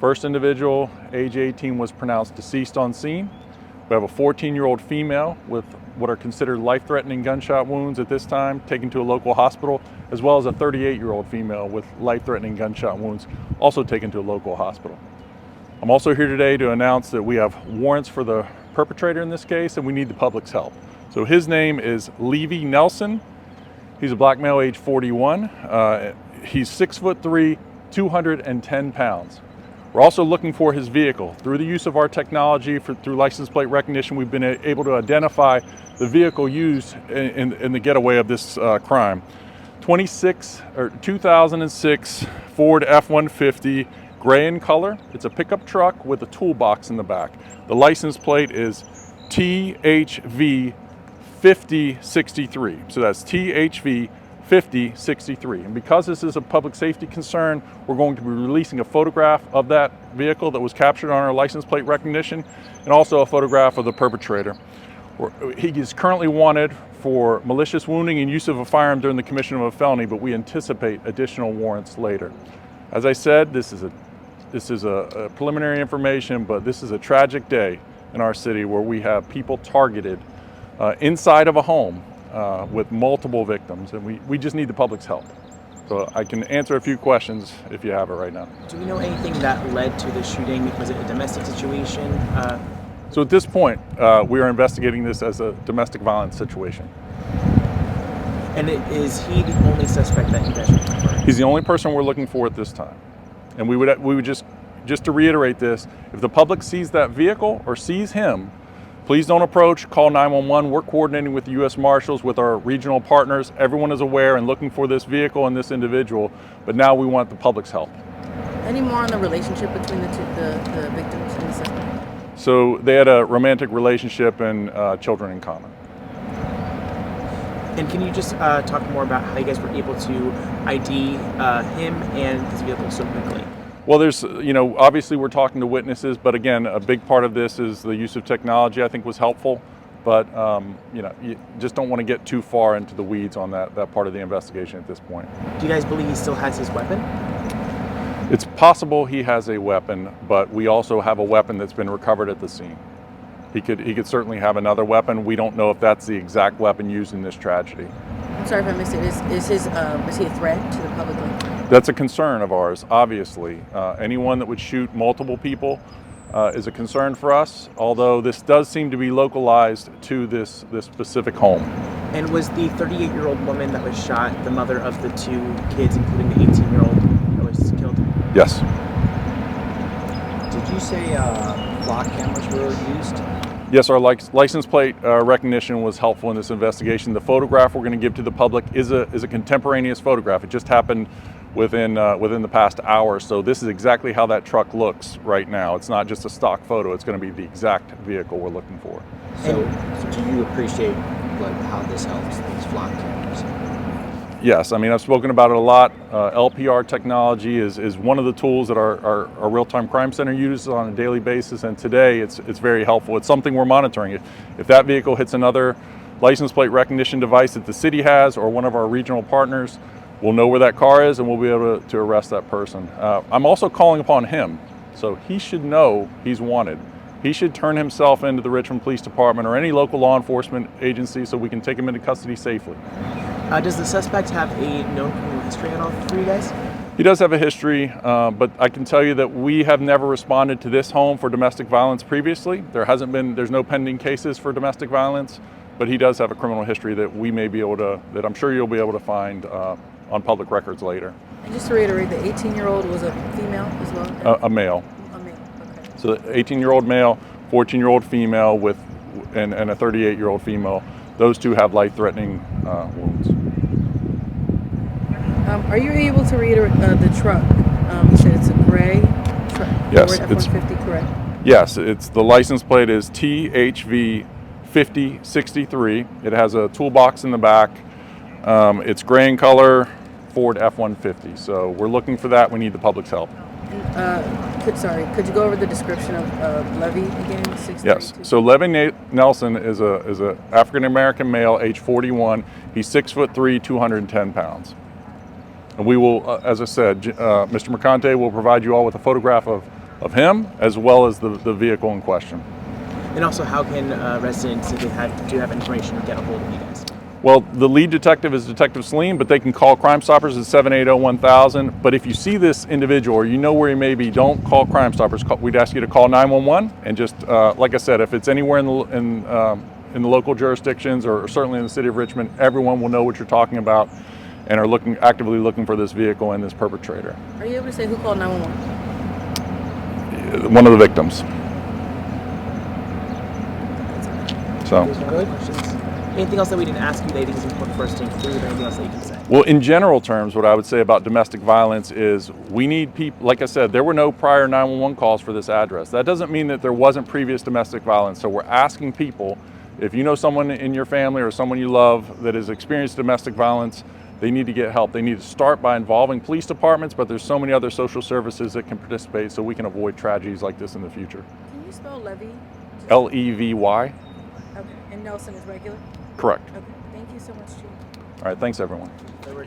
First individual, age 18, was pronounced deceased on scene. We have a 14-year-old female with what are considered life-threatening gunshot wounds at this time, taken to a local hospital, as well as a 38-year-old female with life-threatening gunshot wounds, also taken to a local hospital. I'm also here today to announce that we have warrants for the perpetrator in this case, and we need the public's help. So his name is Levy Nelson. He's a black male, age 41. He's 6'3", 210 pounds. We're also looking for his vehicle. Through the use of our technology, through license plate recognition, we've been able to identify the vehicle used in the getaway of this crime. 2006 Ford F-150, gray in color. It's a pickup truck with a toolbox in the back. The license plate is THV 5063. So that's THV 5063. And because this is a public safety concern, we're going to be releasing a photograph of that vehicle that was captured on our license plate recognition, and also a photograph of the perpetrator. He is currently wanted for malicious wounding and use of a firearm during the commission of a felony, but we anticipate additional warrants later. As I said, this is a preliminary information, but this is a tragic day in our city where we have people targeted inside of a home with multiple victims, and we just need the public's help. So I can answer a few questions if you have it right now. Do we know anything that led to the shooting? Was it a domestic situation? So at this point, we are investigating this as a domestic violence situation. And is he the only suspect that you guys are looking for? He's the only person we're looking for at this time. And we would just to reiterate this, if the public sees that vehicle or sees him, please don't approach, call 911. We're coordinating with the U.S. Marshals, with our regional partners. Everyone is aware and looking for this vehicle and this individual, but now we want the public's help. Any more on the relationship between the victims and the suspect? So they had a romantic relationship and children in common. And can you just talk more about how you guys were able to ID him and his vehicle so quickly? Well, there's, obviously we're talking to witnesses, but again, a big part of this is the use of technology, I think was helpful. But, you just don't want to get too far into the weeds on that part of the investigation at this point. Do you guys believe he still has his weapon? It's possible he has a weapon, but we also have a weapon that's been recovered at the scene. He could certainly have another weapon. We don't know if that's the exact weapon used in this tragedy. I'm sorry if I missed it. Is he a threat to the public? That's a concern of ours, obviously. Anyone that would shoot multiple people is a concern for us, although this does seem to be localized to this specific home. And was the 38-year-old woman that was shot the mother of the two kids, including the 18-year-old that was killed? Yes. Did you say flock cameras were used? Yes, our license plate recognition was helpful in this investigation. The photograph we're going to give to the public is a contemporaneous photograph. It just happened within the past hour, so this is exactly how that truck looks right now. It's not just a stock photo. It's going to be the exact vehicle we're looking for. So do you appreciate how this helps, these flock cameras? Yes, I mean, I've spoken about it a lot. LPR technology is one of the tools that our real-time crime center uses on a daily basis, and today it's very helpful. It's something we're monitoring. If that vehicle hits another license plate recognition device that the city has or one of our regional partners, we'll know where that car is and we'll be able to arrest that person. I'm also calling upon him, so he should know he's wanted. He should turn himself into the Richmond Police Department or any local law enforcement agency so we can take him into custody safely. Does the suspect have a known criminal history at all for you guys? He does have a history, but I can tell you that we have never responded to this home for domestic violence previously. There's no pending cases for domestic violence, but he does have a criminal history that we may be able to, that I'm sure you'll be able to find on public records later. And just to reiterate, the 18-year-old was a female as well? A male. A male, okay. So the 18-year-old male, 14-year-old female and a 38-year-old female. Those two have life-threatening wounds. Are you able to reiterate the truck? You said it's a gray truck. Yes, Ford F-150, correct? Yes, the license plate is THV 5063. It has a toolbox in the back. It's gray in color, Ford F-150. So we're looking for that. We need the public's help. Could you go over the description of Levy again? Yes. So Levy Nelson is a African American male, age 41. He's 6'3", 210 pounds. And we will, as I said, Mr. Mercante will provide you all with a photograph of of him as well as the vehicle in question. And also, how can residents, if they do have information, get a hold of you guys? Well, the lead detective is Detective Salim, but they can call Crime Stoppers at 780-1000. But if you see this individual or you know where he may be, don't call Crime Stoppers. We'd ask you to call 911 and just, like I said, if it's anywhere in the local jurisdictions or certainly in the city of Richmond, everyone will know what you're talking about and are actively looking for this vehicle and this perpetrator. Are you able to say who called 911? One of the victims. So. There's no other questions. Anything else that we didn't ask you that you think is important for us to include, or anything else that you can say? Well, in general terms, what I would say about domestic violence is we need people, like I said, there were no prior 911 calls for this address. That doesn't mean that there wasn't previous domestic violence. So we're asking people, if you know someone in your family or someone you love that has experienced domestic violence, they need to get help. They need to start by involving police departments, but there's so many other social services that can participate so we can avoid tragedies like this in the future. Can you spell Levy? Levy. Okay. And Nelson is regular? Correct. Okay. Thank you so much, Chief. All right, thanks everyone. There were